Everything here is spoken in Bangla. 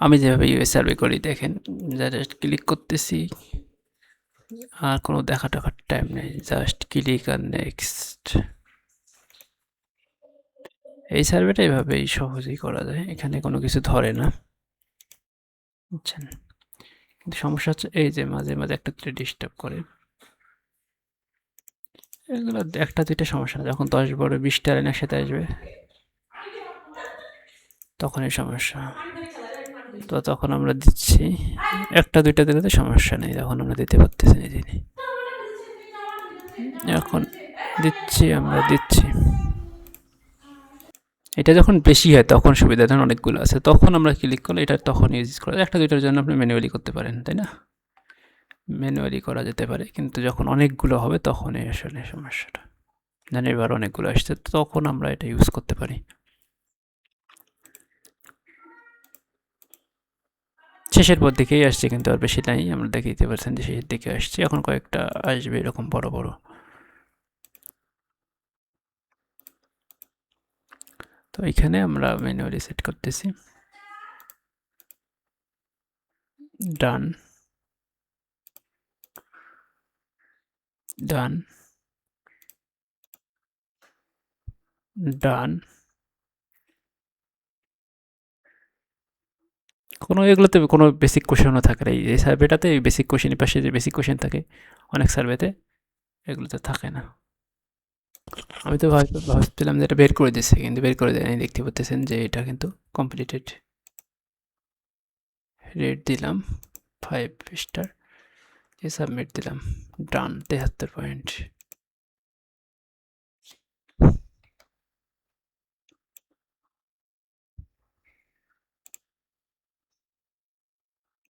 আমি যেভাবে ইউএস সার্ভে করি দেখেন, জাস্ট ক্লিক করতেছি, আর কোনো দেখা টাকার টাইম নেই, জাস্ট ক্লিক আর নেক্সট। এই সার্ভেটা এইভাবেই সহজেই করা যায়, এখানে কোনো কিছু ধরে না, বুঝছেন। কিন্তু সমস্যা হচ্ছে এই যে মাঝে মাঝে একটা দুটো ডিস্টার্ব করে, এগুলো একটা দুইটা সমস্যা না, যখন 10 12 20টা লাইন একসাথে আসবে তখনই সমস্যা। তো তখন আমরা দিচ্ছি, একটা দুইটা দিলে তো সমস্যা নেই, তখন আমরা দিতে পারতেছি না যিনি। এখন আমরা দিচ্ছি। এটা যখন বেশি হয় তখন সুবিধা, ধরুন অনেকগুলো আছে তখন আমরা ক্লিক করলে এটা তখন ইউজ করা, একটা দুইটার জন্য আপনি ম্যানুয়ালি করতে পারেন, তাই না? ম্যানুয়ালি করা যেতে পারে, কিন্তু যখন অনেকগুলো হবে তখনই আসলে সমস্যাটা। মানে এবার অনেকগুলো আসছে তখন আমরা এটা ইউজ করতে পারি। শেষের পর দিকেই আসছে, কিন্তু আর বেশি নাই, আমরা দেখতে পাচ্ছেন যে শেষের দিকে আসছে, এখন কয়েকটা আসবে এরকম বড় বড়। তো এখানে আমরা ম্যানুয়ালি সেট করতেছি, ডান ডান ডান। কোনো এগুলোতে কোনো বেসিক কোশ্চেনও থাকে না, এই সার্ভেটাতে এই বেসিক কোশ্চেনের পাশে যে বেসিক কোশ্চেন থাকে অনেক সার্ভেতে, এগুলোতে থাকে না। আমি তো ভাবছিলাম যে এটা বের করে দিচ্ছে, কিন্তু বের করে দেয়নি, দেখতে পাচ্ছেন যে এটা কিন্তু কমপ্লিটেড। রেট দিলাম 5 স্টার, সাবমিট দিলাম, ডান 73 পয়েন্ট।